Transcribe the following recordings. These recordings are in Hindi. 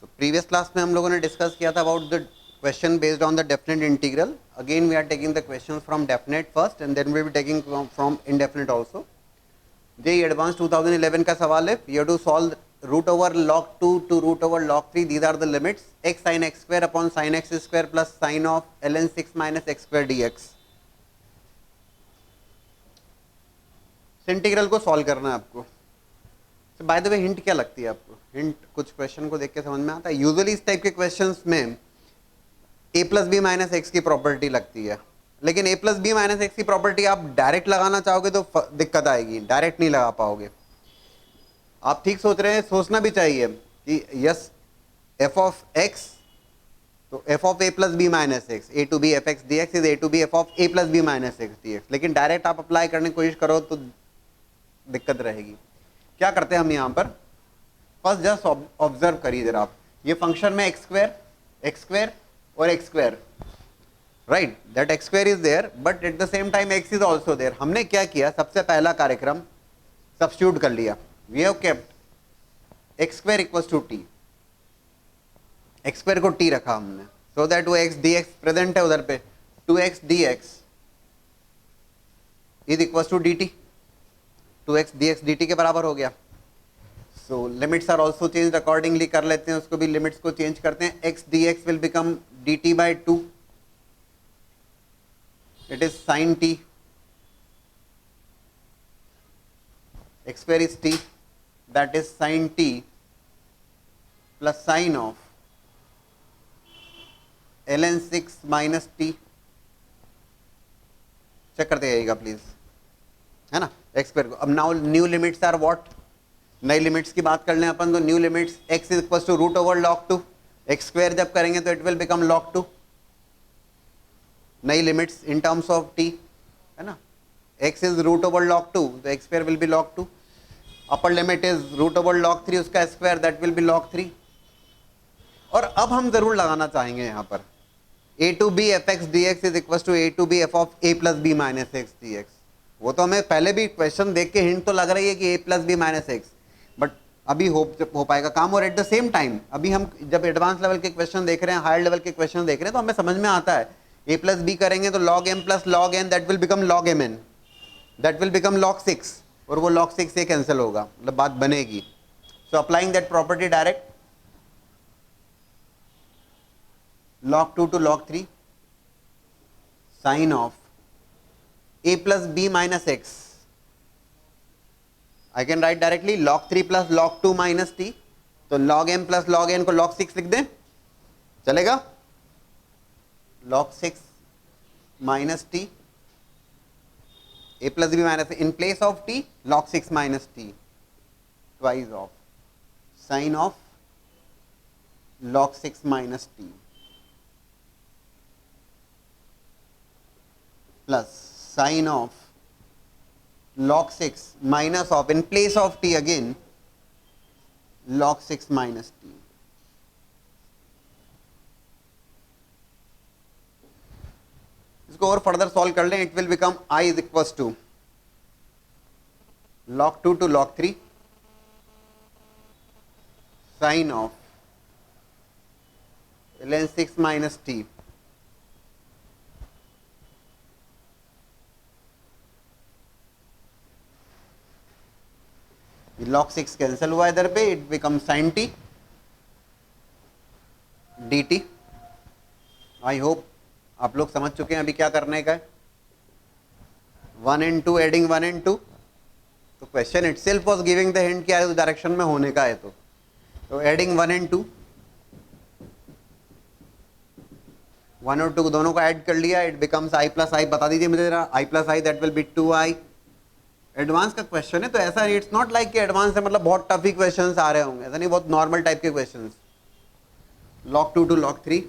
So previous class में हम लोगों ने डिस्कस किया था about the question based on the definite integral. Again we are taking the questions from definite first and then we will be taking from indefinite also. JEE Advanced 2011 का सवाल है. You have to solve root over log 2 to root over log 3. These are the limits. X sin x square upon sin x square plus sin of ln 6 minus x square dx. Integral को सॉल्व करना है आपको. बाय द वे हिंट क्या लगती है आपको? हिंट कुछ क्वेश्चन को देख के समझ में आता है. यूजुअली इस टाइप के क्वेश्चंस में a plus b minus x की प्रॉपर्टी लगती है, लेकिन a plus b minus x की प्रॉपर्टी आप डायरेक्ट लगाना चाहोगे तो दिक्कत आएगी, डायरेक्ट नहीं लगा पाओगे. आप ठीक सोच रहे हैं, सोचना भी चाहिए कि यस f ऑफ x तो f of a plus b minus x, a to b f x d x is a to b f of a plus b minus x d x. लेकिन डायरेक्ट आप अप्लाई करने की कोशिश करो तो दिक्कत रहेगी. क्या करते हैं हम यहाँ पर? फर्स्ट जस्ट ऑब्जर्व करिए जरा आप. ये फंक्शन में एक्स स्क्वायर और x square, right, that x square is there but at the same time x is also there. हमने क्या किया? सबसे पहला कार्यक्रम सब्स्टिट्यूट कर लिया. We have kept x square equals to t. X square को टी रखा हमने सो दैट वो एक्स डी एक्स प्रेजेंट है उधर पे. 2x dx is equals to d t. 2x dx dt के बराबर हो गया. So limits are also change accordingly कर लेते हैं, उसको भी लिमिट्स को चेंज करते हैं. x dx will become dt by 2. It is sine t. x square is t, that is sine t plus sine of ln 6 minus t. Check करते जाइएगा प्लीज, है ना, एक्स स्क्वायर को. अब now new limits are what? नई लिमिट्स की बात कर लें अपन तो new limits x is equal to root over log 2. X square जब करेंगे तो इट विल बिकम लॉग 2. नई limits in terms of t, है ना. x is root over log 2 तो x square will be log 2. Upper limit is root over log 3, उसका square that will be log 3. और अब हम जरूर लगाना चाहेंगे यहाँ पर a to b f x d x is equal to a to b f of a plus b minus x d x. वो तो हमें पहले भी क्वेश्चन देख के हिंट तो लग रही है कि a plus b minus x, but अभी हो पाएगा काम. और एट द सेम टाइम अभी हम जब एडवांस लेवल के क्वेश्चन देख रहे हैं, हायर लेवल के क्वेश्चन देख रहे हैं तो हमें समझ में आता है a प्लस बी करेंगे तो log m plus log n that will become log mn, that will become log 6 और वो log 6 से कैंसिल होगा, मतलब बात बनेगी. So applying that property direct log 2 to log 3 sine of a plus b minus x. I can write directly log 3 plus log 2 minus t. तो log m plus log n को log 6 लिख दें, चलेगा? log 6 minus t, a plus b minus in place of t log 6 minus t twice of sin of log 6 minus t plus sin of log 6 minus of in place of t again log 6 minus t. इसको और फर्दर सॉल्व कर लें. It will become i is equals to log 2 to log 3 sin of ln 6 minus t log 6 cancel हुआ इधर पे, it become sign T d T. I hope आप लोग समझ चुके हैं अभी क्या करने का है. 1 and 2 एडिंग 1 and 2. तो question itself was giving the hint क्या है डायरेक्शन में होने का है. तो एडिंग 1 and 2, 1 और 2 दोनों को ऐड कर लिया, इट बिकम्स i प्लस आई. बता दीजिए मुझे जरा, i plus I that will B 2i. Advance का क्वेश्चन है तो ऐसा नहीं, इट्स नॉट लाइक कि एडवांस है मतलब बहुत टफ ही क्वेश्चंस आ रहे होंगे, ऐसा नहीं, बहुत नॉर्मल टाइप के questions. log 2 to log 3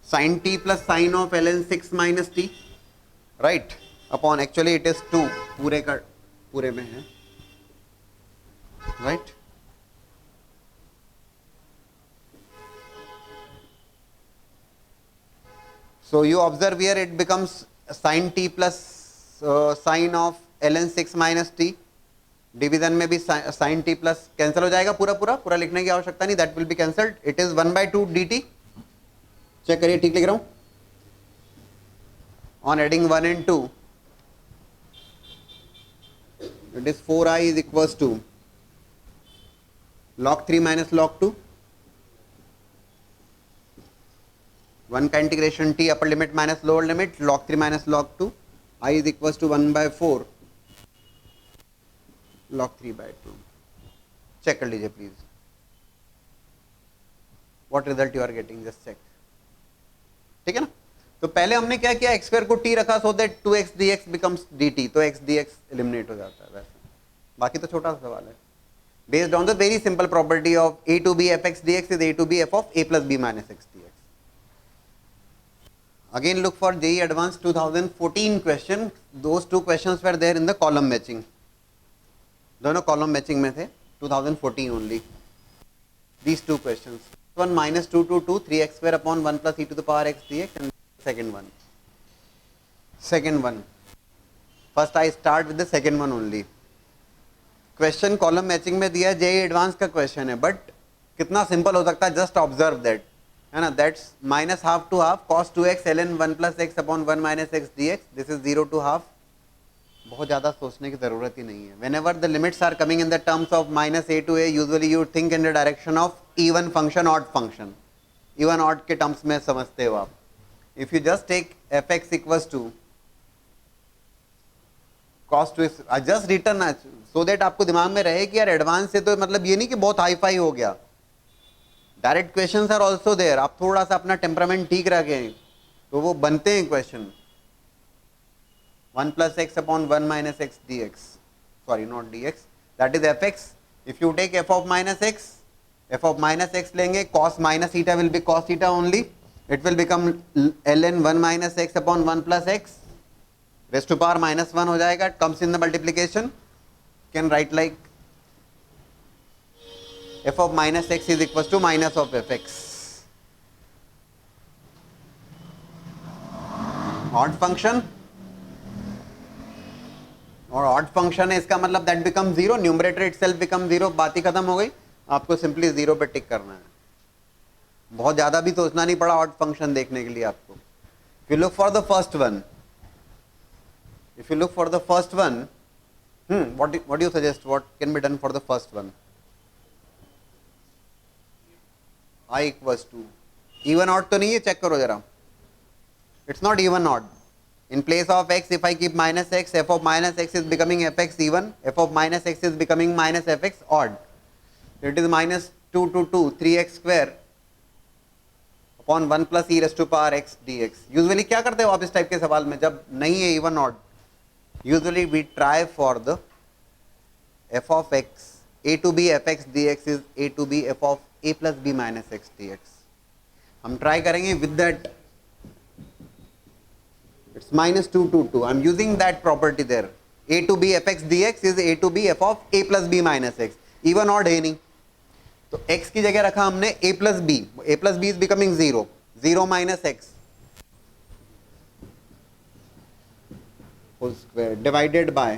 sin t plus sine of ln 6 minus t, right, upon actually it is 2 पूरे में है, right. So you observe here it becomes sin t plus sin of ln 6 minus t division में भी साइन टी प्लस कैंसिल हो जाएगा, पूरा पूरा पूरा लिखने की आवश्यकता नहीं, that will be cancelled. It is 1/2 dt. Check करिए, ठीक लिख रहा हूं. On adding 1 and 2 it is 4i is equals to log 3 minus log 2. 1 का integration t upper limit minus lower limit log 3 minus log 2. I is equals to 1/4 log 3/2. Check कर लीजिए please. What result you are getting, just check. ठीक है ना. तो पहले हमने क्या किया, एक्स स्क्वायर को टी रखा so that 2x dx becomes dt. तो x dx एलिमिनेट हो जाता है. वैसे बाकी तो छोटा सा सवाल है. Based on the very simple property of a to b fx dx is a to b f of a plus b minus x dx. Again look for JEE Advanced 2014 question. Those two questions were there in the column matching. दोनों column matching में थे 2014 only. These two questions. One minus 2 to 2 3x square upon 1 plus e to the power x dx and second one. Second one. First I start with the second one only. Question column matching में दिया JEE Advanced का question है, but कितना simple हो सकता है, just observe that. है ना, that's minus half to half cos 2x ln 1 plus x upon 1 minus x dx. This is 0 to half. बहुत ज़्यादा सोचने की ज़रूरत ही नहीं है. Whenever the limits are coming in the terms of minus a to a, usually you think in the direction of even function, odd function. Even odd के terms में समझते हो आप. If you just take fx equals to cos 2x, just return so that आपको दिमाग में रहे कि यार एडवांस से तो मतलब ये नहीं कि बहुत हाई फाई हो गया. Direct questions are also there. आप थोड़ा सा अपना टेम्परामेंट ठीक रखें तो वो बनते हैं question. 1 plus x upon 1 minus x dx, sorry not dx, that is fx. If you take f of minus x लेंगे, cos minus theta will be cos theta only. It will become ln 1 minus x upon 1 plus x raised to power minus 1 हो जाएगा. It comes in the multiplication. Can write like f of minus x is equals to minus of fx. Odd function और odd function है, इसका मतलब that becomes 0, numerator itself becomes 0. बात ही खत्म हो गई. आपको सिंपली 0 पे टिक करना है. बहुत ज्यादा भी सोचना नहीं पड़ा odd function देखने के लिए आपको. If you look for the first one, what do you suggest? What can be done for the first one? I equals to even odd तो नहीं है, चेक करो जरा. It's not even odd. In place of x, if I keep minus x, f of minus x is becoming fx even, f of minus x is becoming minus fx odd. It is minus 2 to 2 3x square upon 1 plus e raised to power x dx. Usually क्या करते हो आप इस टाइप के सवाल में जब नहीं है even odd? Usually we try for the f of x, a to b fx dx is a to b f of a plus b minus x dx. हम ट्राई करेंगे with that. It's minus 2 to 2. I'm using that property there. A to b fx dx is a to b f of a plus b minus x. Even odd है नहीं, तो x की जगह रखा हमने a plus b. a plus b is becoming 0. 0 minus x whole square divided by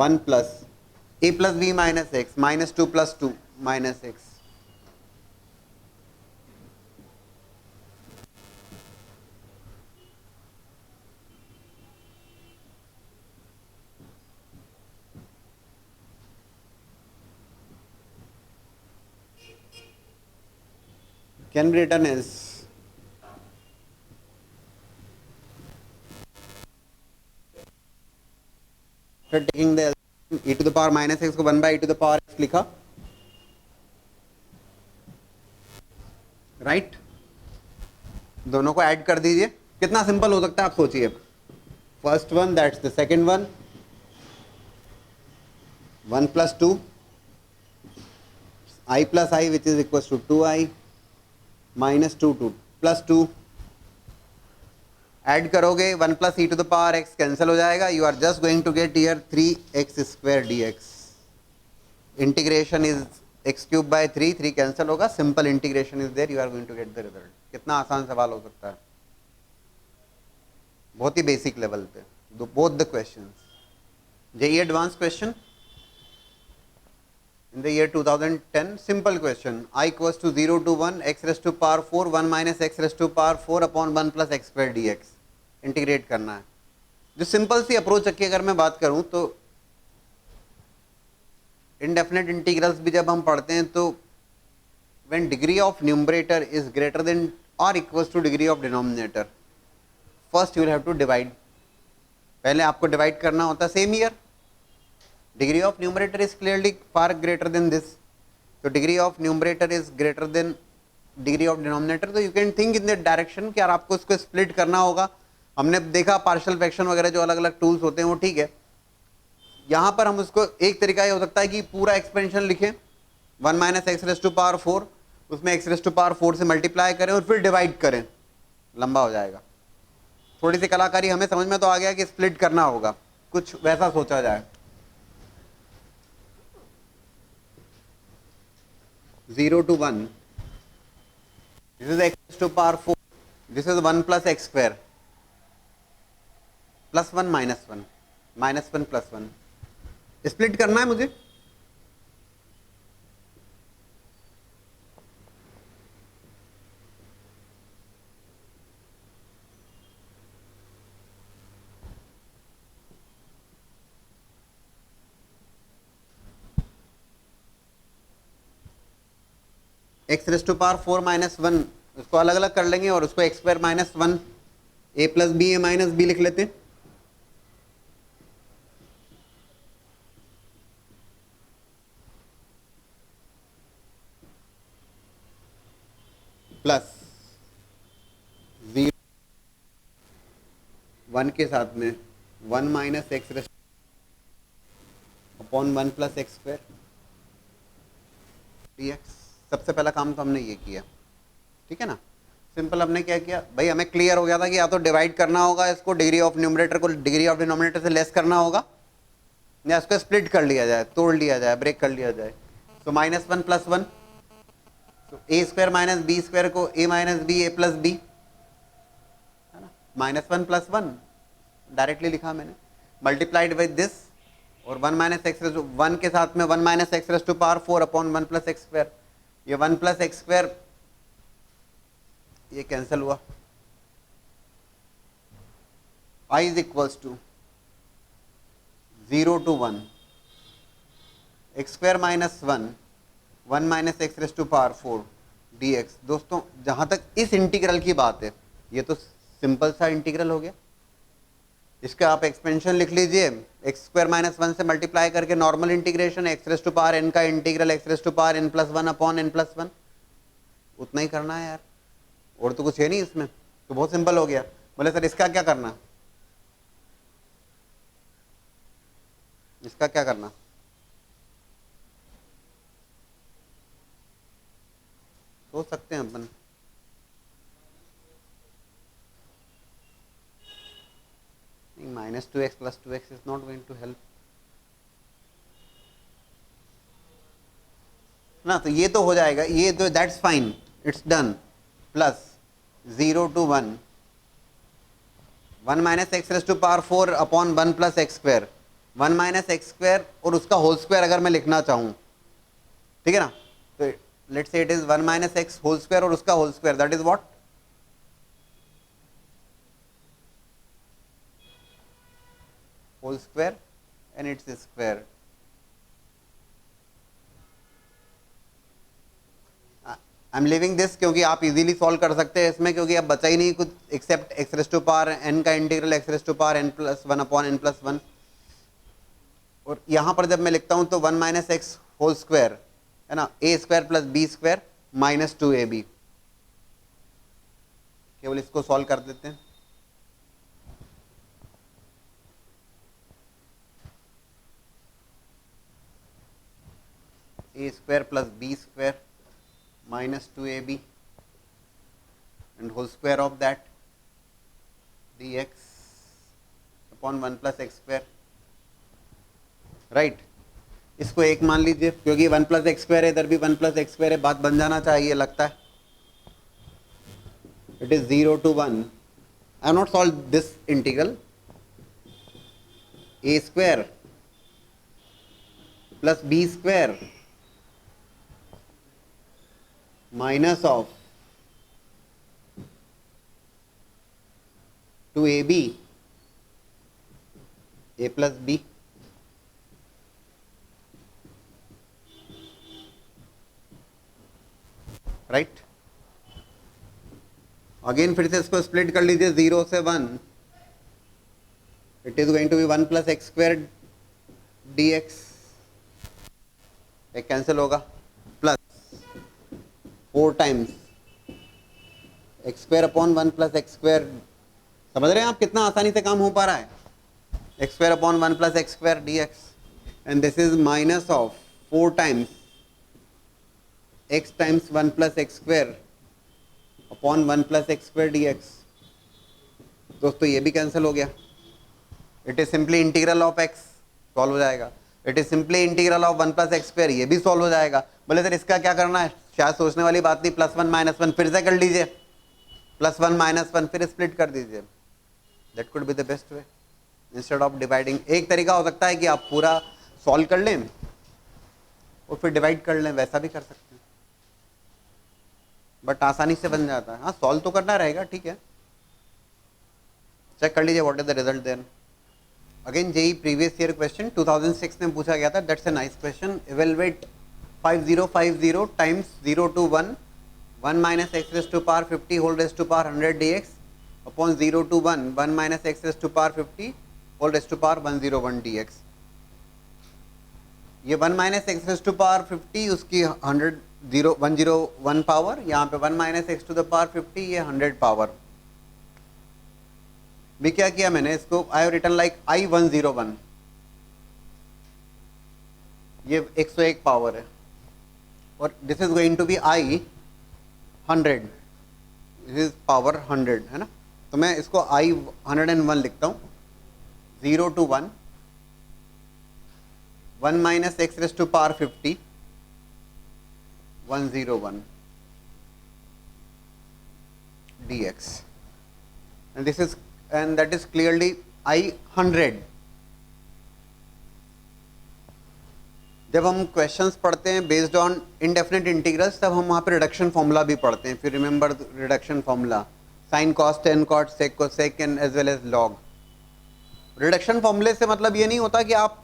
1 plus a plus b minus x minus 2 plus 2 minus x. Can be written as taking the e to the power minus x को 1 by e to the power x लिखा, राइट. दोनों को ऐड कर दीजिए. कितना सिंपल हो सकता है आप सोचिए. First one that's the second one, 1 plus 2 I plus I which is equals to 2i minus 2 to plus 2. Add करोगे 1 plus e to the power x cancel हो जाएगा. You are just going to get here 3x square dx. Integration is x cube by 3 cancel होगा. Simple integration is there. You are going to get the result. कितना आसान सवाल हो सकता है, बहुत ही बेसिक लेवल पे. Both the questions JEE advance question. in the year 2010, simple question, I equals to 0 to 1, x raised to power 4, 1 minus x raised to power 4 upon 1 plus x square dx. Integrate करना है. जो सिंपल सी अप्रोच की अगर मैं बात करूं तो इनडेफिनेट इंटीग्रल्स भी जब हम पढ़ते हैं तो when degree of numerator is greater than or equals to degree of denominator, first you will have to divide. पहले आपको डिवाइड करना होता है. Same year degree of numerator is clearly far greater than this, so degree of numerator is greater than degree of denominator, so you can think in that direction कि यार आपको इसको स्प्लिट करना होगा. हमने देखा पार्शियल फ्रैक्शन वगैरह जो अलग अलग टूल्स होते हैं वो ठीक है. यहाँ पर हम उसको एक तरीका ये हो सकता है कि पूरा एक्सपेंशन लिखें 1 minus x raise to power 4, उसमें एक्स रेस टू पावर 4 से मल्टीप्लाई करें और फिर डिवाइड करें, लंबा हो जाएगा. थोड़ी सी कलाकारी हमें समझ में तो आ गया कि स्प्लिट करना होगा, कुछ वैसा सोचा जाए. 0 to 1, this is x raised to power 4, this is 1 plus x square, plus 1 minus 1, minus 1 plus 1. Split करना है मुझे. X raise to power 4 minus 1 उसको अलग अलग कर लेंगे और उसको x square minus 1 a plus b a minus b लिख लेते हैं. प्लस 0 1 के साथ में 1 minus x raise upon 1 plus x square dx. सबसे पहला काम तो हमने ये किया, ठीक है ना. सिंपल हमने क्या किया भाई, हमें क्लियर हो गया था कि या तो डिवाइड करना होगा इसको, डिग्री ऑफ न्यूमरेटर को डिग्री ऑफ डिनोमिनेटर से लेस करना होगा, या इसको स्प्लिट कर लिया जाए, तोड़ लिया जाए, ब्रेक कर लिया जाए. तो माइनस 1 प्लस 1, तो ए स्क्वायर माइनस बी स्क्वायर को ए माइनस बी ए प्लस बी, है ना. माइनस 1 प्लस 1 डायरेक्टली लिखा मैंने, मल्टीप्लाइड विद दिस और 1 माइनस एक्स रेस टू 1 के साथ में 1 minus x raise to power 4 upon 1 plus x square. ये 1 प्लस एक्स स्क्वायर ये कैंसिल हुआ. I is equals to 0 to 1 x square minus 1 1 minus x raise to power 4 dx. दोस्तों जहां तक इस इंटीग्रल की बात है ये तो सिंपल सा इंटीग्रल हो गया. इसका आप एक्सपेंशन लिख लीजिए, एक्स स्क्वायर माइनस 1 से मल्टीप्लाई करके normal integration x raise to power n का integral x raise to power n plus 1 upon n plus 1, उतना ही करना है यार, और तो कुछ है नहीं इसमें, तो बहुत सिंपल हो गया. बोले सर इसका क्या करना, इसका क्या करना, सोच सकते हैं अपन. Minus 2x plus 2x is not going to help ना, तो ये तो हो जाएगा, ये तो that's fine, it's done. Plus 0 to 1 1 minus x raise to power 4 upon 1 plus x square, 1 minus x square और उसका होल स्क्वायर अगर मैं लिखना चाहूँ, ठीक है ना, तो let's say it is 1 minus x whole square और उसका whole square, that is what, whole square and it's square. I am leaving this क्योंकि आप इजीली सॉल्व कर सकते हैं इसमें, क्योंकि अब बचा ही नहीं कुछ except x raise to power n का integral x raise to power n plus 1 upon n plus 1. और यहाँ पर जब मैं लिखता हूँ तो 1 माइनस एक्स होल स्क्वायर है ना, a square plus b square minus 2ab. केवल इसको सॉल्व कर देते हैं. A square plus b square minus 2ab and whole square of that dx upon 1 plus x square, right. इसको एक मान लीजिए क्योंकि 1 प्लस एक्स स्क्वायर है, इधर भी 1 प्लस एक्स स्क्वायर है, बात बन जाना चाहिए लगता है. It is 0 to 1. I have not solve this integral. A square plus b square minus of 2ab a plus b, right. Again फिर से इसको स्प्लिट कर लीजिए 0 से 1, it is going to be 1 plus x square d x, एक कैंसिल होगा, plus 4 times x square upon 1 plus x square. समझ रहे हैं आप कितना आसानी से काम हो पा रहा है, x square upon 1 plus x square d x, and this is minus of 4 times x times 1 plus x square upon 1 plus x square d x. दोस्तों ये भी कैंसिल हो गया, it is simply integral of x, solve हो जाएगा। It is simply integral of 1 plus x square, ये भी सॉल्व हो जाएगा। बोले सर इसका क्या करना है, शायद सोचने वाली बात नहीं, +1 -1 फिर से कर लीजिए, +1 -1 फिर स्प्लिट कर दीजिए, that could be the best way instead of dividing. एक तरीका हो सकता है कि आप पूरा सॉल्व कर लें और फिर डिवाइड कर लें, वैसा भी कर सकते हैं, बट आसानी से बन जाता है। हाँ सॉल्व तो करना रहेगा, ठीक है, चेक कर लीजिए what is the result then. Again JEE previous year question 2006 में पूछा गया था, that's a nice question. Evaluate 5050 times 0 to 1 1 minus x raised to power 50 whole raised to power 100 dx upon 0 to 1 1 minus x raised to power 50 whole raised to power 101 dx। ये 1 minus x raised to power 50 उसकी 101 पावर, यहाँ पे 1 minus x to the power 50 ये 100 पावर। भी क्या किया मैंने इसको, I have written like I101, ये 101 पावर है, और this is going to be I100, this is power 100 है ना, तो मैं इसको I101 लिखता हूँ। 0 to 1 1 minus x raised to power 50 101 dx, and this is and that is clearly I100। जब हम क्वेश्चंस पढ़ते हैं बेस्ड ऑन इनडेफिनेट इंटीग्रल्स, तब हम वहाँ पे रिडक्शन फॉर्मूला भी पढ़ते हैं। फिर remember reduction formula, sine cos tan cot sec cosec and as well as log. Reduction फॉर्मूले से मतलब ये नहीं होता कि आप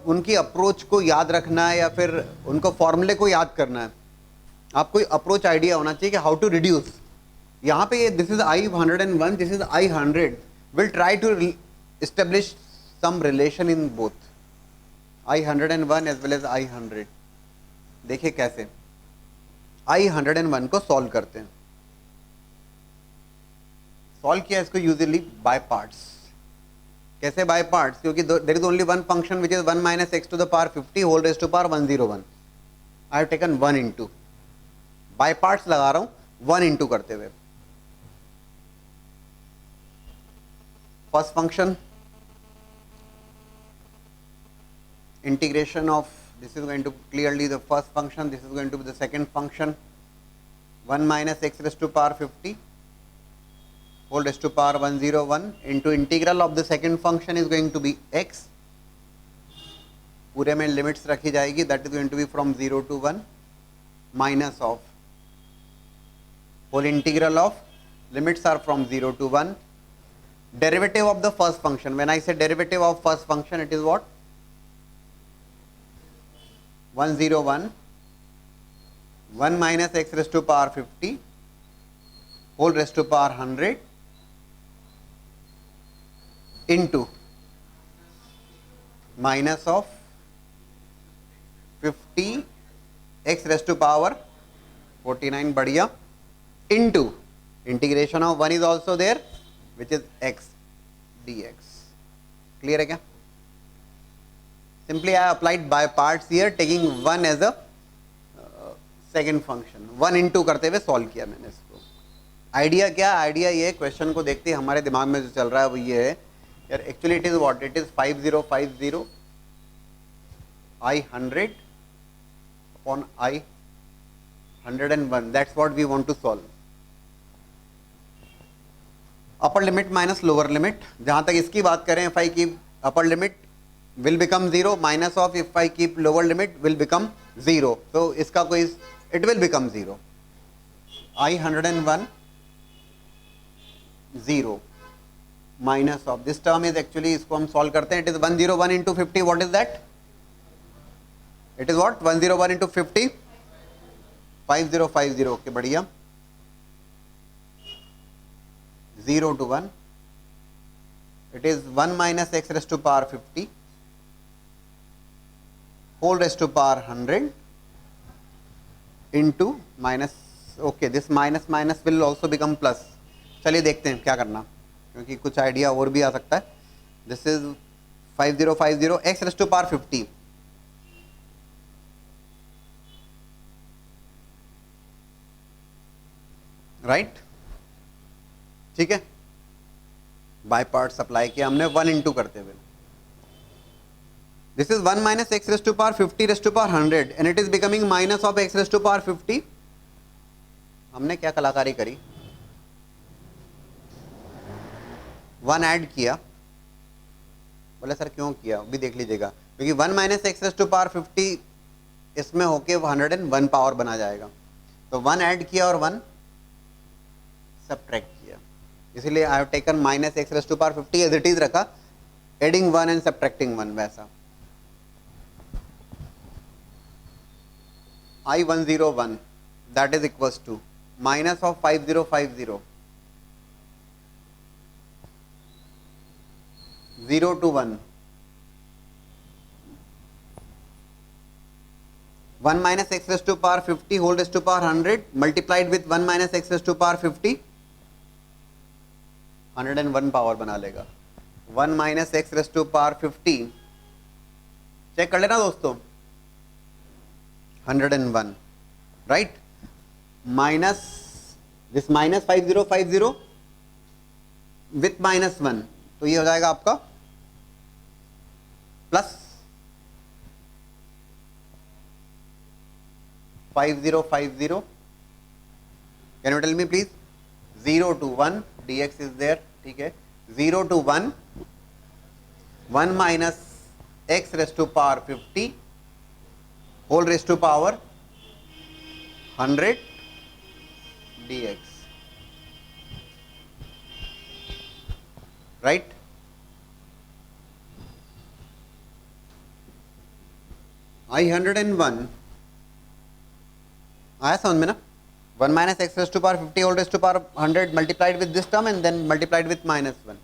उनकी अप्रोच को याद रखना है या फिर उनको फॉर्मूले को याद करना है, आपको अप्रोच आइडिया होना चाहिए कि हाउ टू रिड्यूस। यहाँ पे ये this is I101, this is I100, will try to establish some relation in both I101 as well as I100। देखिए कैसे I101 को सॉल्व करते हैं। सॉल्व किया इसको यूजुअली बाय पार्ट्स। कैसे बाय पार्ट्स, क्योंकि there is only one function which is 1 minus x to the power 50 whole raised to power 101। I have taken 1 into, by parts लगा रहा हूं 1 into करते हुए। First function integration of, this is going to clearly the first function, this is going to be the second function, 1 minus x raised to power 50 whole raised to power 101 into integral of the second function is going to be x, पूरे में लिमिट्स रखी जाएगी, that is going to be from 0 to 1 minus of whole integral of, limits are from 0 to 1, derivative of the first function। when I say derivative of first function, it is what, 101 1 minus x raised to power 50 whole raised to power 100 into minus of 50 x raised to power 49, बढ़िया, into integration of 1 is also there which is x dx। clear है क्या? Simply I applied by parts here, taking 1 as a second function, 1 into करते हुए सॉल्व किया मैंने इसको। आइडिया क्या, आइडिया ये क्वेश्चन को देखते ही हमारे दिमाग में जो चल रहा है वो ये है यार, actually it is what, it is 5050 I100 upon I101, that's what we want to solve। Upper limit minus lower limit, जहां तक इसकी बात करें, if I keep upper limit will become 0 minus of if I keep lower limit will become 0, so इसका कोई, it will become 0। I 101 0 minus of this term is actually, इसको हम सॉल्व करते हैं, it is 101 into 50, what is that, it is what 101 into 50 5050, okay बढ़िया, 0 to 1, it is 1 minus x raised to power 50 whole raised to power 100 into minus, okay, this minus minus will also become plus. चलिए देखते हैं क्या करना, क्योंकि कुछ आइडिया और भी आ सकता है. This is 5050 x raised to power 50, right, ठीक है, बाय पार्ट्स अप्लाई किया हमने 1 इंटू करते हुए. This is 1 minus x raise to power 50 raise to power 100 and it is becoming minus of x raise to power 50. हमने क्या कलाकारी करी, 1 ऐड किया, बोले सर क्यों किया, भी देख लीजिएगा, क्योंकि 1 minus x raise to power 50 इसमें होके 101 पावर बना जाएगा, तो 1 ऐड किया और 1 सब्ट्रैक्ट किया, इसीलिए I have taken minus x raise to power 50 as it is रखा, एडिंग 1 एंड सब्ट्रैक्टिंग 1 वैसा. I101 that is equals to minus of 5050 0 to 1 1 minus x raised to power 50 whole raised to power 100 multiplied with 1 minus x raised to power 50 101 power बना लेगा. 1 minus x raised to power 50 check कर लेना दोस्तों, 101 right, minus this minus 5050 with minus 1, तो ये हो जाएगा आपका plus 5050. Can you tell me please, 0 to 1 dx is there, ठीक है, 0 to 1 1 minus x raise to power 50 whole raised to power 100 dx, right. I101 आया समझ में ना, 1 minus x raised to power 50 whole raised to power 100 multiplied with this term and then multiplied with minus 1.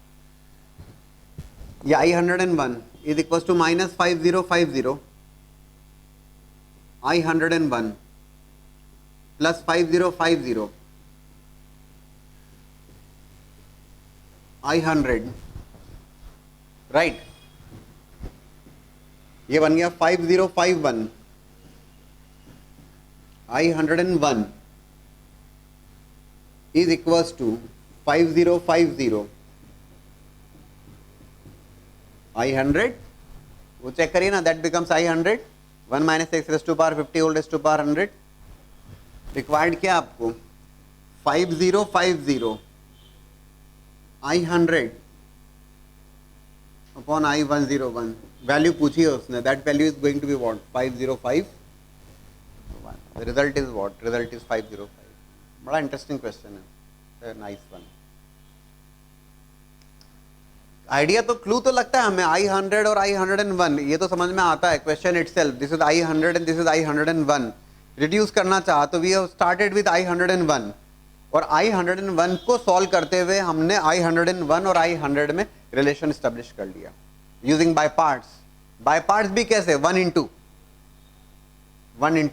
Yeah, I101 is equals to minus 5050 I101 plus 5050 I100, right, ये बन गया 5051 I101 is equals to 5050 I100, वो चेक करिए ना, that becomes I100 1 minus x raise to power 50 whole raise to power 100. Required क्या आपको, 5050 I100 अपॉन I101, वैल्यू पूछी है उसने, that value is going to be what 5051, the result is what, result is 505. बड़ा इंटरेस्टिंग क्वेश्चन है, नाइस वन. आइडिया तो क्लू तो लगता है हमें, I100 और I101 ये तो समझ में आता है, question itself, this is I100 and this is I101. Reduce करना चाहा तो we have started with I101 और I101 को सॉल्व करते हुए हमने I101 और I100 में रिलेशन स्टैब्लिश कर लिया using by parts. By parts भी कैसे, 1 इंटू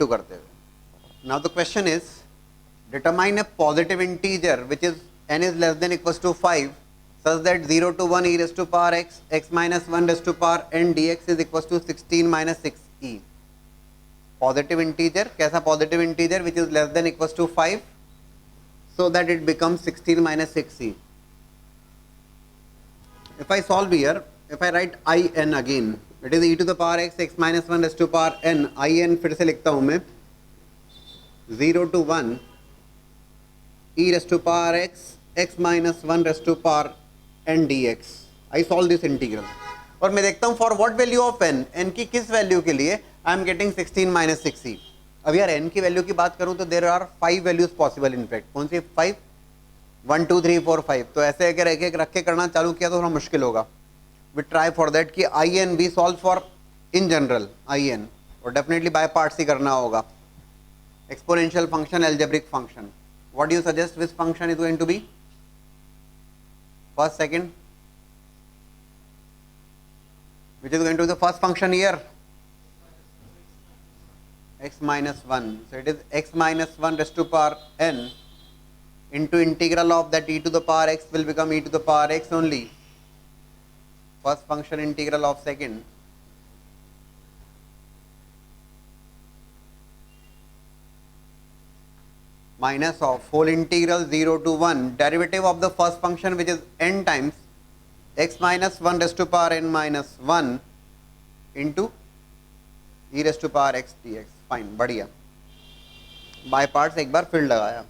करते हुए. Now the question is determine a positive integer which is n is less than equals to 5 such that 0 to 1 e raised to power x, x minus 1 raised to power n dx is equals to 16 minus 6e. Positive integer, कैसा positive integer which is less than equals to 5 so that it becomes 16 minus 6e. If I solve here, if I write in again, it is e to the power x, x minus 1 raised to power n, in फिर से लिखता हूँ मैं 0 to 1 e raised to power x, x minus 1 raised to power n dx. I solve this integral और मैं देखता हूँ for what value of n, n की किस वैल्यू के लिए I am getting 16 minus 6e. अब यार n की वैल्यू की बात करूं तो there are 5 values possible in fact. कौन सी 5? 1 2 3 4 5. तो ऐसे अगर एक एक रख के करना चालू किया तो थोड़ा मुश्किल होगा. वी ट्राई फॉर दैट कि I n we solve for in general I n, और डेफिनेटली बाय पार्ट्स ही करना होगा. Exponential function, algebraic function. What do you suggest which function is going to be first, second? Which is going to be the first function here? X minus 1. So it is x minus 1 raised to power n into integral of that e to the power x will become e to the power x only. First function integral of second. Minus of whole integral 0 to 1 derivative of the first function which is n times x minus 1 raised to power n minus 1 into e raised to power x dx. Fine, बढ़िया. बाय पार्ट्स एक बार फिर लगाया.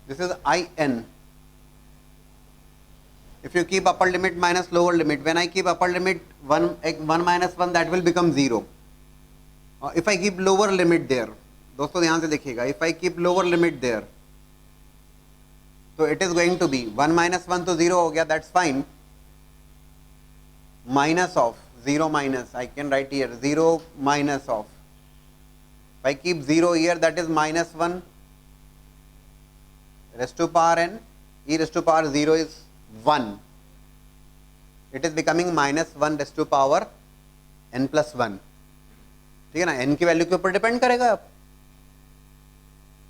This is I n. if you keep upper limit minus lower limit, when I keep upper limit 1 minus 1 that will become 0. If I keep lower limit there, दोस्तों ध्यान से देखिएगा, if I keep lower limit there, तो it is going to be 1 minus 1 तो 0 हो गया, that's fine. Minus of 0 minus, I can write here 0 minus of, if I keep 0 here that is minus 1 raised to power n, e raised to power 0 is 1. It is becoming minus 1 raised to power n plus 1. ठीक है ना, n की वैल्यू के ऊपर डिपेंड करेगा.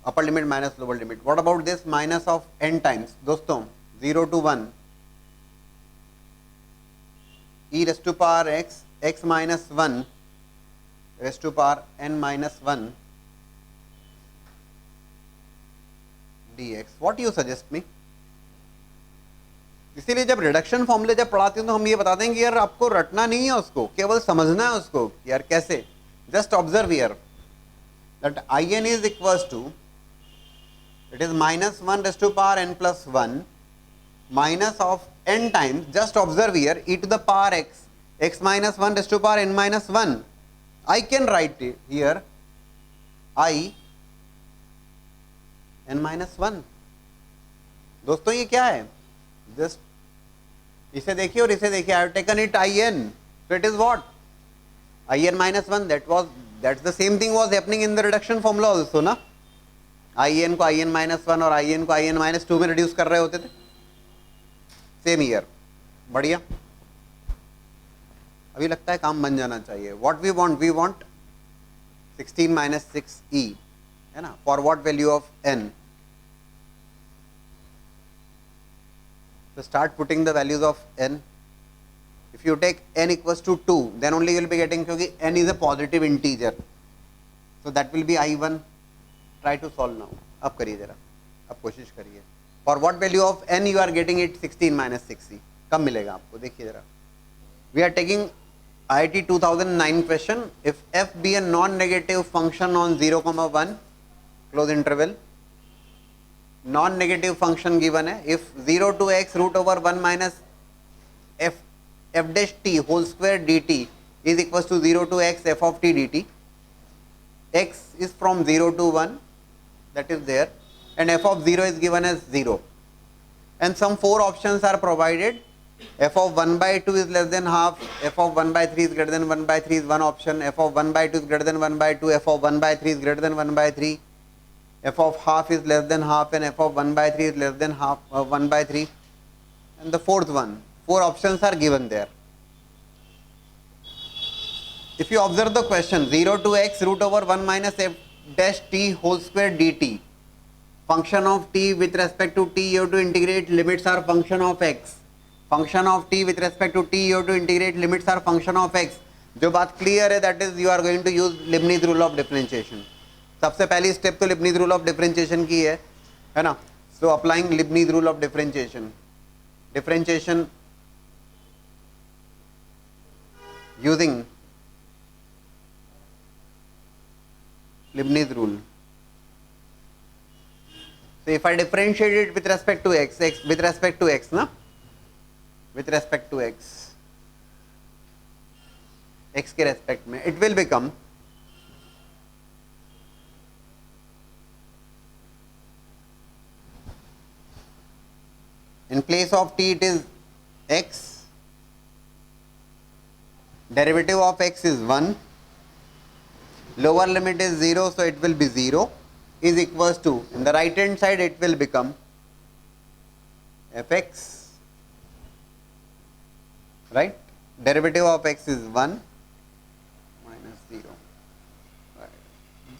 Upper limit minus lower limit. What about this minus of n times? दोस्तों 0 to 1 e raised to power x, x minus 1 raised to power n minus 1 dx. What do you suggest me? इसीलिए जब रिडक्शन फॉर्मूले जब पढ़ाते हैं तो हम ये बता देंगे यार आपको रटना नहीं है उसको, केवल समझना है उसको यार कैसे. Just observe here that I n is equals to, it is minus 1 raise to power n plus 1 minus of n times, just observe here, e to the power x, x minus 1 raise to power n minus 1. I can write it here I n minus 1. दोस्तों ये क्या है? जस्ट इसे देखिए और इसे देखिए. I have taken it I n, so it is what? I n minus 1. That's the same thing was happening in the reduction formula also ना. I n को I n minus 1 और I n को I n minus 2 में reduce कर रहे होते थे. Same here. बढ़िया. अभी लगता है काम बन जाना चाहिए. What we want 16 minus 6e है ना. For what value of n? So start putting the values of n. If you take n equals to 2, then only you will be getting, क्योंकि n is a positive integer, so that will be I1. Try to solve now. अब करिए जरा, अब कोशिश करिए. For what value of n you are getting it 16 minus 6e? कब मिलेगा आपको? देखिए जरा. We are taking IIT 2009 question. If f be a non-negative function on 0, 1 close interval, non-negative function given है. If 0 to x root over 1 minus f dash t whole square dt is equals to 0 to x f of t dt. X is from 0 to 1, that is there, and f of 0 is given as 0, and some 4 options are provided. F of 1 by 2 is less than half, f of 1 by 3 is greater than 1 by 3 is one option, f of 1 by 2 is greater than 1 by 2, f of 1 by 3 is greater than 1 by 3, f of half is less than half, and f of 1 by 3 is less than half 1 by 3, and the fourth one. 4 options are given there. If you observe the question, 0 to x root over 1 minus f dash t whole square dt, function of t with respect to t you have to integrate, limits are function of x. Function of t with respect to t you have to integrate, limits are function of x. जो बात clear है, that is you are going to use Leibniz rule of differentiation. सबसे पहली step तो Leibniz rule of differentiation की है ना. So applying Leibniz rule of differentiation using Leibniz rule. So if I differentiate it with respect to x with respect to x ना, with respect to x के respect में, it will become place of t it is x, derivative of x is 1, lower limit is 0, so it will be 0, is equals to, in the right hand side it will become fx, right? Derivative of x is 1 minus 0.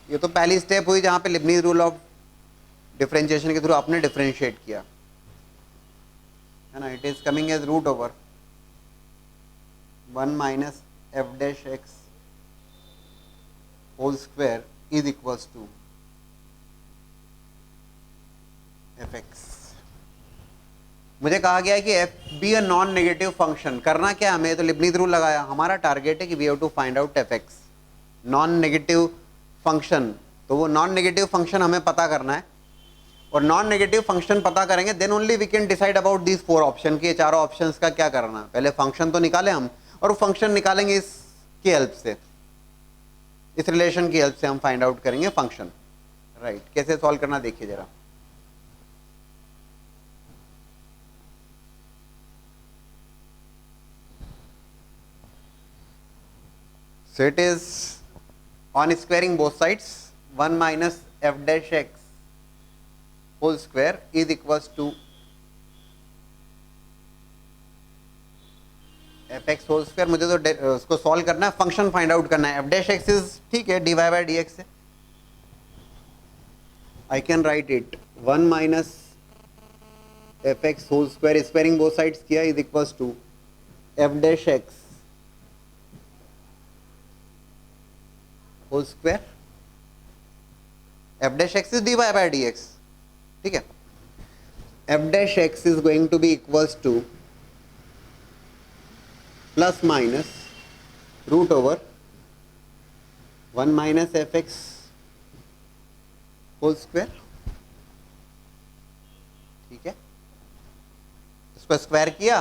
ये तो पहली स्टेप हुई जहां पे लिबनीज रूल ऑफ डिफरेंशिएशन के थ्रू आपने डिफरेंशिएट किया है ना. It is coming as root over 1 minus f dash x whole square is equals to f x. मुझे कहा गया है कि f be a non negative function. करना क्या हमें, तो लिबनीज रूल लगाया. हमारा टारगेट है कि we have to find out f x non negative function. तो वो नॉन नेगेटिव फंक्शन हमें पता करना है, और नॉन नेगेटिव फंक्शन पता करेंगे then only we can decide about these 4 option के. चारों ऑप्शंस का क्या करना है. पहले फंक्शन तो निकाले हम, और वो फंक्शन निकालेंगे इसकी हेल्प से, इस रिलेशन की हेल्प से हम फाइंड आउट करेंगे फंक्शन. राइट, कैसे सॉल्व करना देखिए जरा. So it is on squaring both sides 1 minus f dash x whole square is equals to f x whole square. मुझे तो उसको सॉल्व करना है, फंक्शन फाइंड आउट करना है. एफ डैश एक्स इज ठीक है, d y by d x है. I can write it 1 minus f x whole square, squaring both sides किया, is equals to f dash x whole square. F dash x is d y by d x. ठीक है, f dash x is going to be equals to plus minus root over 1 minus f x whole square. ठीक है, इसको स्क्वायर किया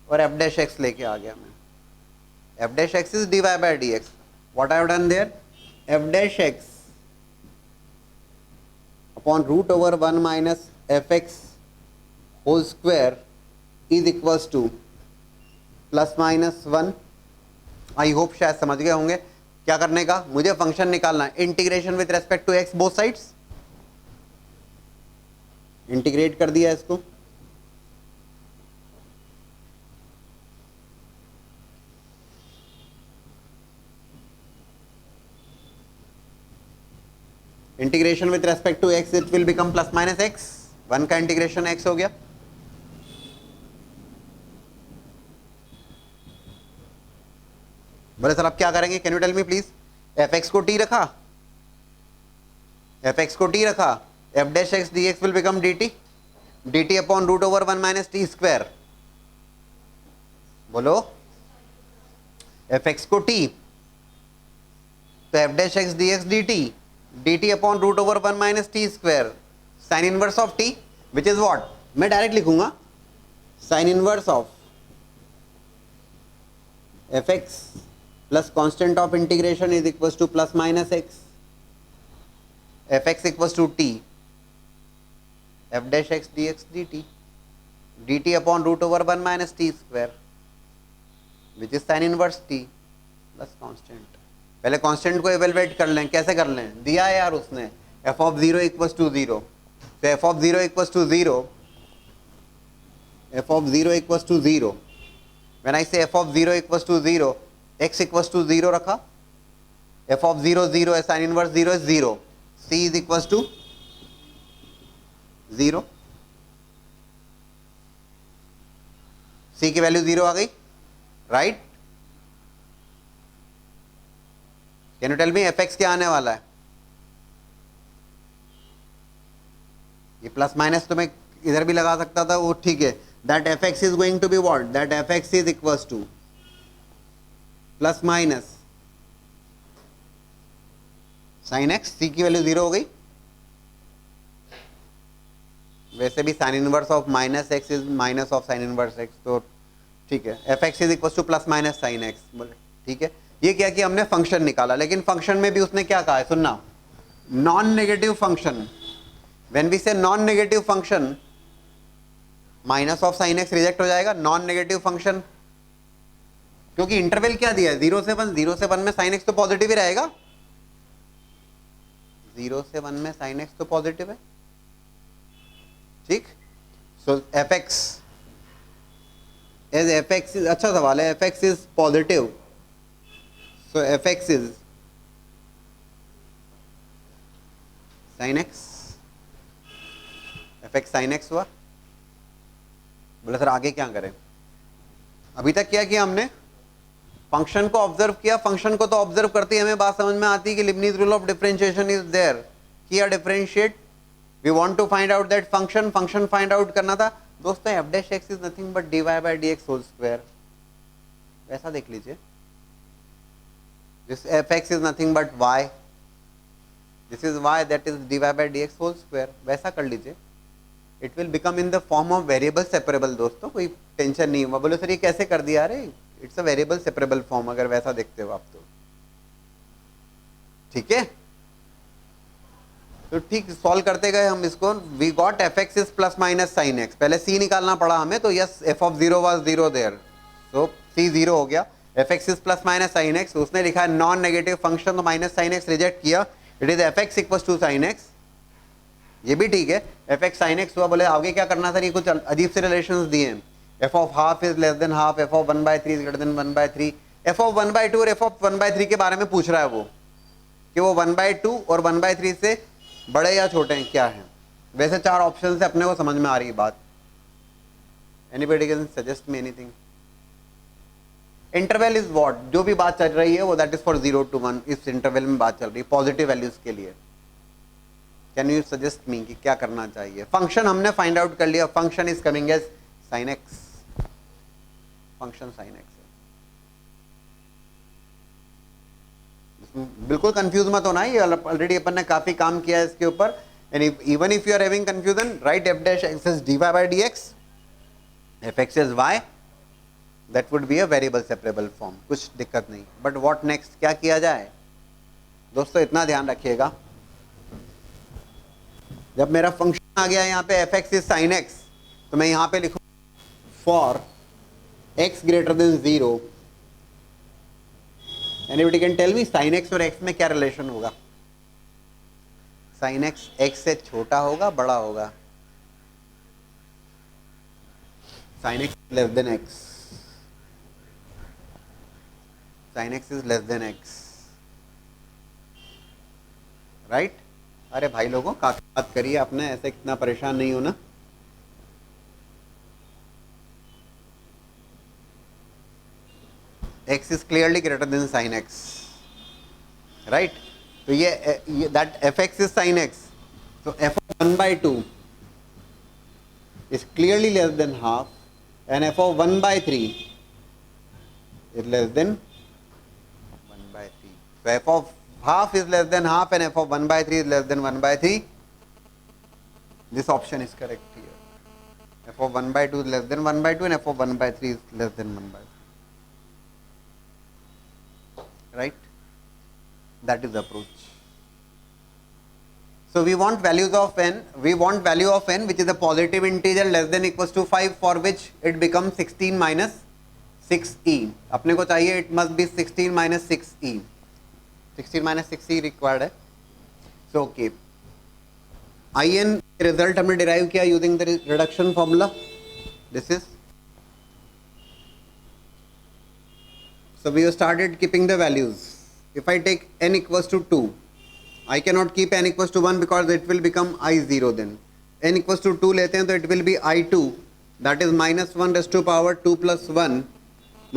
और एफ डैश एक्स लेके आ गया मैं. F dash x is d y by d x. What I have done there, f dash x upon root over 1 minus f x whole square is equals to plus minus 1. I hope शायद समझ गए होंगे क्या करने का. मुझे फंक्शन निकालना है, integration with respect to x both sides. Integrate कर दिया इसको, integration with respect to x it will become plus minus x. 1 का इंटीग्रेशन एक्स हो गया. बोले सर अब क्या करेंगे, can you tell me please. F x को टी रखा, एफ एक्स को टी रखा, f dash x d x will become d t, d t upon root over 1 minus t square. बोलो, एफ एक्स को टी तो f dash x d x d t, d t upon root over 1 minus t square, sine inverse of t which is what. मैं डायरेक्ट लिखूंगा sign inverse of f x plus constant of integration is equals to plus minus x. F x equals to t f dash x d x d t, d t upon root over 1 minus t square which is sine inverse t plus constant. पहले कांस्टेंट को इवेलुएट कर लें. कैसे कर लें, दिया है यार उसने, एफ ऑफ 0 इक्वल्स टू 0. तो f of 0 equals to 0, f of 0 equals to 0. When I say f of 0 equals to 0, x equals to 0 रखा, एफ ऑफ 0 0 है, sine inverse 0 is 0, c is equals to 0. c की वैल्यू 0 आ गई, right. Can you tell me f x क्या आने वाला है. ये प्लस माइनस तो मैं इधर भी लगा सकता था, वो ठीक है. That f x is going to be what, that f x is equals to plus minus sine x. C की वैल्यू 0 हो गई. वैसे भी sine inverse of minus x is minus of sine inverse x, तो ठीक है. F x is equals to plus minus sine x. बोले ठीक है. ये क्या कि हमने फंक्शन निकाला, लेकिन फंक्शन में भी उसने क्या कहा है सुनना, non negative function. When we say non negative function, minus of sine x reject हो जाएगा, नॉन नेगेटिव फंक्शन, क्योंकि इंटरवल क्या दिया है 0 से 1, 0 से 1 में साइन एक्स तो पॉजिटिव ही रहेगा, 0 से 1 में साइन एक्स तो पॉजिटिव है, ठीक। So f x as f x is, अच्छा सवाल है, f x is positive, so f x is sine x, f x sine x हुआ। बोले सर आगे क्या करें, अभी तक क्या किया हमने, फंक्शन को ऑब्जर्व किया, फंक्शन को तो ऑब्जर्व करते ही हमें बात समझ में आती है कि Leibniz rule of differentiation is there, किया differentiate, we want to find out that function, function find out करना था दोस्तों, f dash x is nothing but d y by d x whole square, ऐसा देख लीजिए, this f x is nothing but y, this is y, that is d y by d x whole square, वैसा कर लीजिए, it will become in the form of variable separable दोस्तों, कोई टेंशन नहीं हुआ। बोलो सर ये कैसे कर दिया, अरे it's a variable separable form, अगर वैसा देखते हो आप तो, ठीक है। तो ठीक सॉल्व करते गए हम इसको, we got f x is plus minus sine x, पहले सी निकालना पड़ा हमें, तो yes f of zero was zero there, so c zero हो गया, f x is plus minus sine x, उसने लिखा है नॉन नेगेटिव फंक्शन, तो माइनस साइन एक्स रिजेक्ट किया, it is f x equal to sine x, ये भी ठीक है, एफ एक्स साइन एक्स हुआ। बोले आगे क्या करना था, ये कुछ अजीब से रिलेशंस दिए हैं, F of half is less than half, F of 1/3 is greater than 1/3, F of 1/2 और एफ ऑफ 1/3 के बारे में पूछ रहा है वो, कि वो 1/2 और 1/3 से बड़े या छोटे हैं, क्या है। वैसे 4 ऑप्शन से अपने को समझ में आ रही बात, anybody can suggest me anything. Interval is what, जो भी बात चल रही है वो दैट इज फॉर 0 to 1, इस इंटरवल में बात चल रही है पॉजिटिव वैल्यूज के लिए। कैन यू सजेस्ट मी कि क्या करना चाहिए। फंक्शन हमने फाइंड आउट कर लिया, function is coming as sine x, function sine x, बिल्कुल कंफ्यूज मत होना, ये ऑलरेडी अपन ने काफी काम किया है इसके ऊपर, and even if you are having confusion, right f dash x is d y by d x, f x is y, that would be a variable separable form, कुछ दिक्कत नहीं। बट व्हाट नेक्स्ट, क्या किया जाए दोस्तों, इतना ध्यान रखिएगा, जब मेरा फंक्शन आ गया यहाँ पे f x is sine x, तो मैं यहाँ पे लिखूँ for x greater than 0, anybody can tell me sine x और एक्स में क्या रिलेशन होगा। साइन एक्स एक्स से छोटा होगा बड़ा होगा, sine x less than x, sine x is less then x, right. अरे भाई लोगों काफी बात करिए आपने, ऐसे कितना परेशान नहीं होना। x is clearly greater than sin x, right? तो ये that fx is sin x, so f of 1/2 is clearly less than half, and f of 1/3 is less than 1/3. So f of half is less than half, and f of 1/3 is less than 1/3. This option is correct here. F of 1/2 is less than 1/2, and f of 1/3 is less than 1/3. Right? That is the approach. So we want values of n, we want value of n which is a positive integer less than equals to 5, for which it becomes 16 minus 6e. अपने को चाहिए it must be 16 minus 6e. 16 minus 6e required है. So okay. in result हमने derive किया using the reduction formula. This is. So we have started keeping the values. If I take n equals to 2, I cannot keep n equals to 1 because it will become I0 then. n equals to 2 लेते हैं तो it will be I2, that is minus 1 raised to power 2 plus 1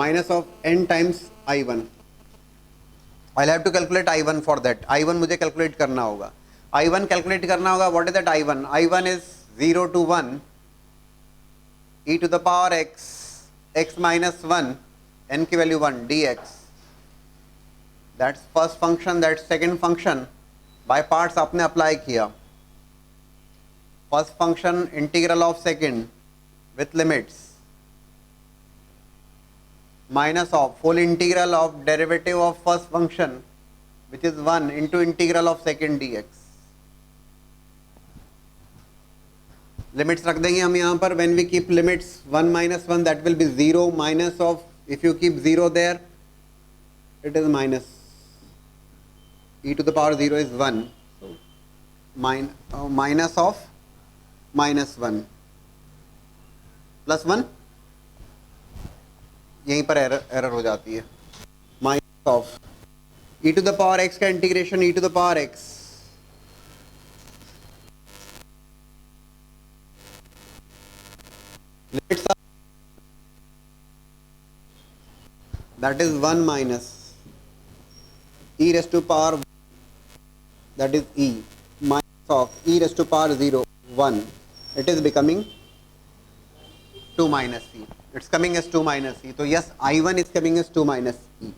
minus of n times I1. I'll have to calculate I1 for that. I1 मुझे calculate करना होगा. I1 calculate करना होगा. What is that I1? I1 is 0 to 1 e to the power x, x minus 1, n की value 1 dx. That's first function, that's second function. By parts आपने अप्लाई किया. First function integral of second with limits minus of full integral of derivative of first function which is 1 into integral of second dx. Limits रख देंगे हम यहाँ पर. When we keep limits 1 minus 1 that will be 0 minus of, if you keep 0 there it is minus, e to the power 0 is 1, so minus of minus 1 plus 1, यहीं पर एरर हो जाती है. Minus of e to the power x का integration e to the power x, limits are, that is 1 minus e raised to power, that is e, minus of e raised to power 0 1, it is becoming 2 minus e, it's coming as 2 minus e. So yes, I1 is coming as 2 minus e.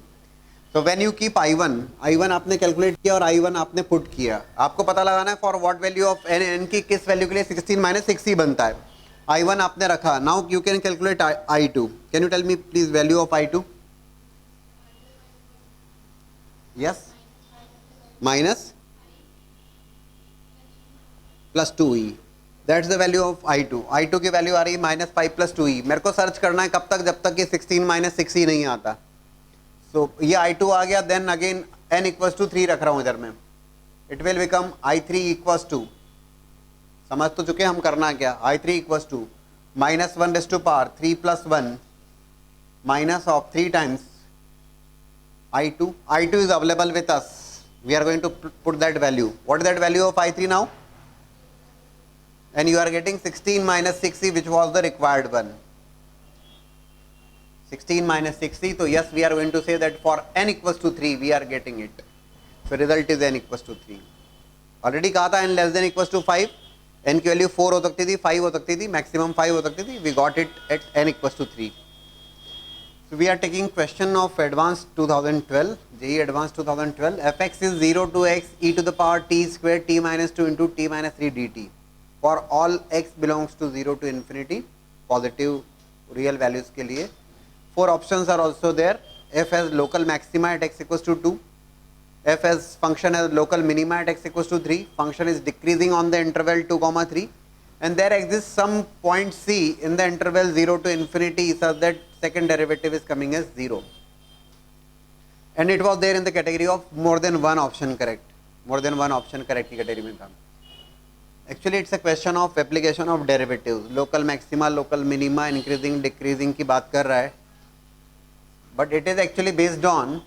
So when you keep I1 आपने कैलकुलेट किया और I1 आपने पुट किया, आपको पता लगाना है for what value of n की किस वैल्यू के लिए 16 माइनस 6e बनता है. I1 आपने रखा, now you can calculate I2. Can you tell me please value of I2? Yes, minus plus 2e, that's the value of I2. I2 की वैल्यू आ रही है माइनस 5 प्लस 2e. मेरे को सर्च करना है कब तक, जब तक ये 16 माइनस 6e नहीं आता. सो ये I2 आ गया, then again n equals to 3 रख रहा हूँ इधर में, it will become I3 equals to, समझ तो चुके हम करना क्या, I3 equals to minus 1 raise to power 3 plus 1 minus of 3 times I2. I2 is available with us, we are going to put that value. What is that value of I3 now? And you are getting 16 minus 6e, which was the required one. 16 minus 6e, so yes, we are going to say that for n equals to 3 we are getting it. So result is n equals to 3. Already कहा था n less than equals to 5, n की वैल्यू 4 हो सकती थी, 5 हो सकती थी, मैक्सिमम 5 हो सकती थी. We got it at n equals to 3. So we are taking question of advanced 2012, JEE advanced 2012. fx is 0 to x e to the power t square t minus 2 into t minus 3 dt. For all x belongs to 0 to infinity, positive real values के लिए. 4 options are also there. F as local maxima at x equals to 2. F as function as local minima at x equals to 3. Function is decreasing on the interval 2 comma 3. And there exists some point c in the interval 0 to infinity such that second derivative is coming as 0. And it was there in the category of more than one option correct. More than one option correct की category में था. Actually it's a question of application of derivatives. Local maxima, local minima, increasing, decreasing की बात कर रहा है. But it is actually based on,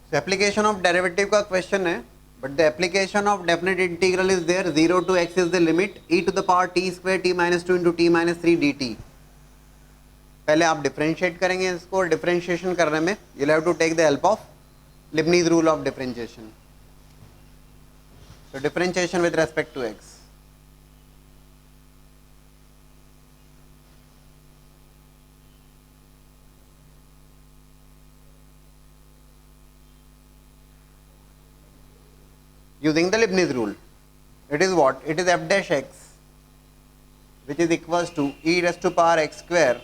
so application of derivative का question है, but the application of definite integral is there. 0 to x is the limit, e to the power t square t minus 2 into t minus 3 dt. पहले आप डिफरेंशिएट करेंगे इसको, डिफरेंशिएशन करने में you'll have to take the help of Leibniz rule of differentiation. So differentiation with respect to x. Using the Leibniz rule, it is what? It is f dash x, which is equals to e raised to power x square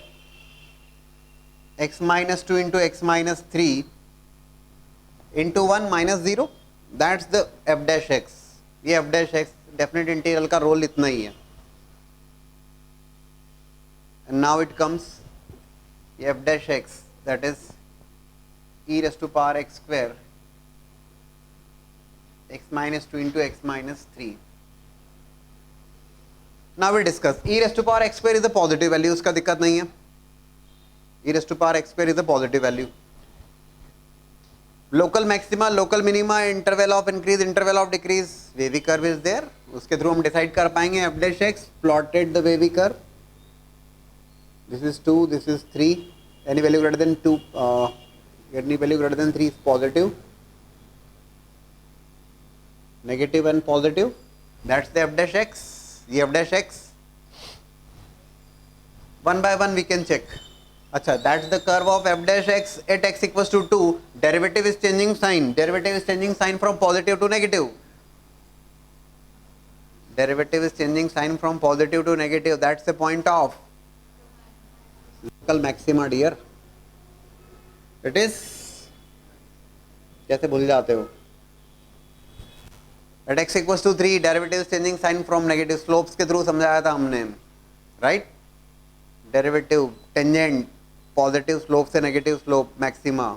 x minus 2 into x minus 3 into 1 minus 0. That's the f dash x. ये f dash x definite integral का रोल इतना ही है. And now it comes f dash x, that is e raised to power x square x minus 2 into x minus 3. Now we discuss. E raised to power x square is a positive value, उसका दिक्कत नहीं है. E raised to power x square is a positive value. Local maxima, local minima, interval of increase, interval of decrease, wavy curve is there. उसके थ्रू हम डिसाइड कर पाएंगे f dash x plotted the wavy curve. This is 2, this is 3. Any value greater than 2, any value greater than 3 is positive. Negative and positive, that's the f dash x. The f dash x, one by one we can check. Acha, that's the curve of f dash x at x equals to 2. Derivative is changing sign. Derivative is changing sign from positive to negative. Derivative is changing sign from positive to negative. That's the point of local maxima, dear. It is, कैसे भूल जाते हो? At x equals to 3 derivative changing sign from negative slopes के थ्रू समझाया था हमने, right? Derivative tangent positive slope से negative slope maxima.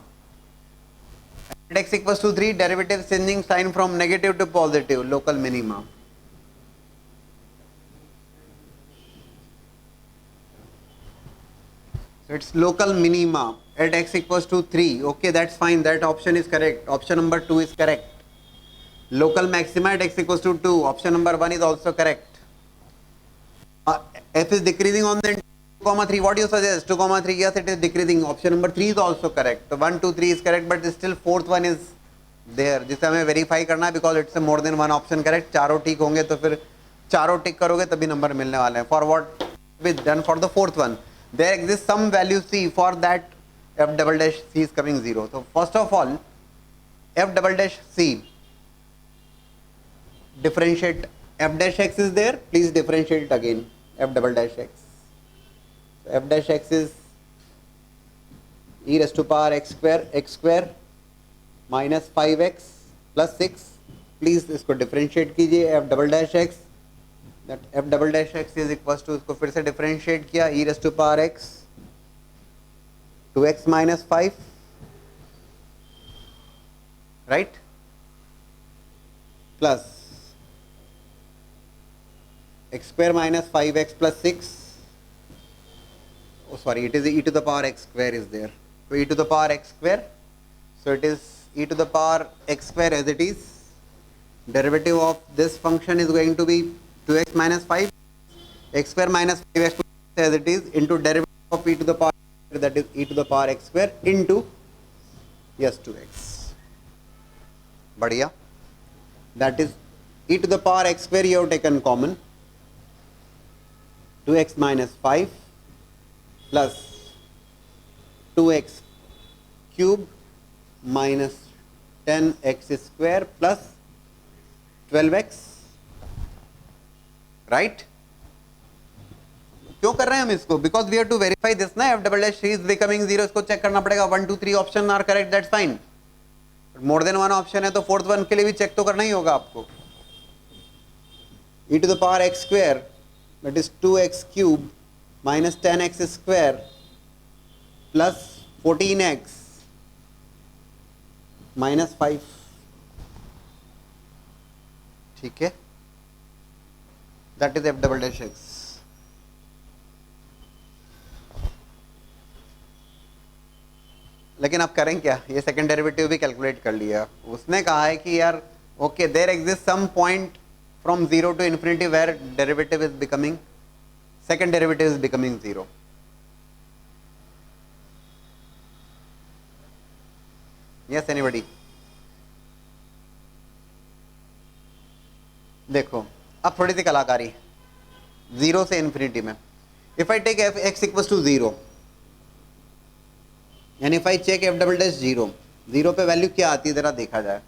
At x equals to 3 derivative changing sign from negative to positive local minima. So it's local minima at x equals to 3. Okay, that's fine. That option is correct. Option number 2 is correct. Local maxima at x equals to 2. Option number 1 is also correct. F is decreasing on the 2, 3. What do you suggest? 2, 3. Yes, it is decreasing. Option number 3 is also correct. So 1, 2, 3 is correct, but still fourth one is there. जिसे हमें verify करना है because it's more than one option correct. चारों ठीक होंगे तो फिर चारों टिक करोगे तभी नंबर मिलने वाले हैं. For what is done for the fourth one? There exists some value c for that f double dash c is coming 0. So first of all, f double dash c, differentiate f dash x is there. Please differentiate it again. F double dash x. So f dash x is e raised to power x square minus 5x plus 6. Please इसको differentiate कीजिए. f double dash x, that f double dash x is equals to, इसको फिर से differentiate किया, e raised to power x 2x minus 5, right, plus x square minus 5x plus 6. Oh sorry, it is e to the power x square is there. So e to the power x square, so it is e to the power x square as it is. Derivative of this function is going to be 2x minus 5, x square minus 5x as it is, into derivative of e to the power, that is e to the power x square into, yes, 2x. बढ़िया. That is e to the power x square you have taken common. 2x minus 5 plus 2x cube minus 10x square plus 12x. Right? क्यों कर रहे हैं हम इसको? Because we have to verify this ना, f double dash is becoming 0. इसको चेक करना पड़ेगा. 1, 2, 3 option are correct, that's fine. More than one option है तो फोर्थ वन के लिए भी चेक तो करना ही होगा आपको. e to the power x square, that is 2x cube minus 10x square plus 14x minus 5. ठीक है, that is f double dash x. लेकिन आप करें क्या? ये सेकंड डेरिवेटिव भी कैलकुलेट कर लिया. उसने कहा है कि यार okay, there exist some point from 0 to infinity where derivative is becoming, second derivative is becoming 0. Yes anybody? देखो अब थोड़ी सी कलाकारी. 0 से इन्फिनिटी में, if I take f x equals to 0 and if I check f double dash 0, 0 पे वैल्यू क्या आती है जरा देखा जाए.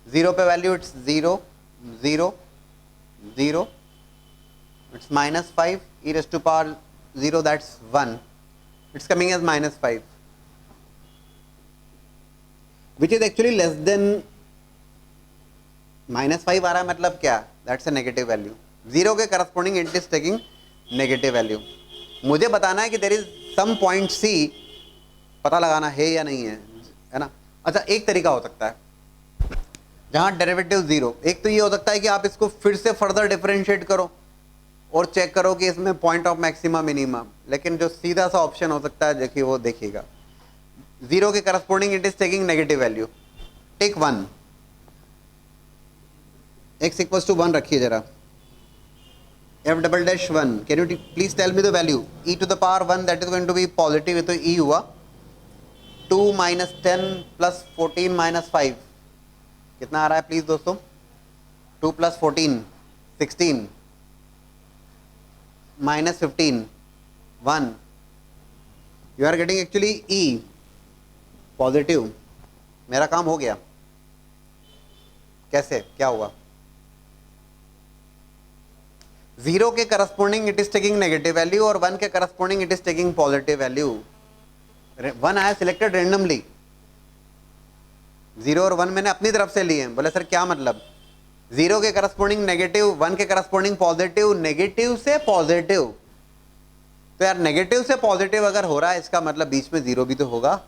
0 पे value it's 0 0 0, it's minus 5 e raised to power 0, that's 1, it's coming as minus 5, which is actually less than minus 5 आ रहा है. मतलब क्या? That's a negative value. 0 के corresponding it is taking negative value. मुझे बताना है कि there is some point c, पता लगाना है या नहीं है ना? अच्छा, एक तरीका हो सकता है जहां डेरिवेटिव 0, एक तो ये हो सकता है कि आप इसको फिर से फर्दर डिफरेंशिएट करो और चेक करो कि इसमें पॉइंट ऑफ मैक्सिमा मिनिमम. लेकिन जो सीधा सा ऑप्शन हो सकता है, देखिए वो देखिएगा, 0 के corresponding it is taking negative value. Take 1, x equals to 1 रखिए जरा. f double dash 1, can you please tell me the value? e to the power 1, that is going to be positive, तो e हुआ. 2 minus 10 plus 14 minus 5 कितना आ रहा है प्लीज दोस्तों? 2 plus 14 16 minus 15 1. You are getting actually e positive. मेरा काम हो गया. कैसे? क्या हुआ? 0 के corresponding it is taking negative value और 1 के corresponding it is taking positive value. 1 I have selected randomly. 0 और 1 मैंने अपनी तरफ से लिए हैं. बोले सर क्या मतलब? 0 के करस्पॉन्डिंग नेगेटिव, 1 के करस्पॉन्डिंग पॉजिटिव, नेगेटिव से पॉजिटिव। तो यार नेगेटिव से पॉजिटिव अगर हो रहा है इसका मतलब बीच में 0 भी तो होगा।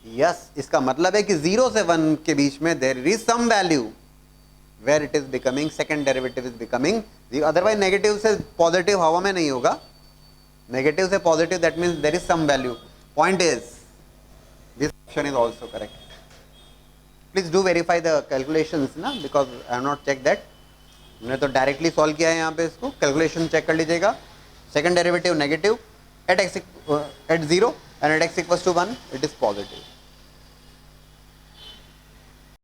यस, इसका मतलब है कि 0 से 1 के बीच में there is some value where it is becoming second derivative is becoming, otherwise negative से पॉजिटिव हवा में नहीं होगा। नेगेटिव से positive that means there is some value. Point is this option is also correct. Please do verify the calculations ना, because I have not check that. मैंने तो डायरेक्टली सॉल्व किया है यहाँ पे, इसको कैलकुलेशन चेक कर लीजिएगा। Second derivative negative at x at 0 and at x equals to 1 it is positive।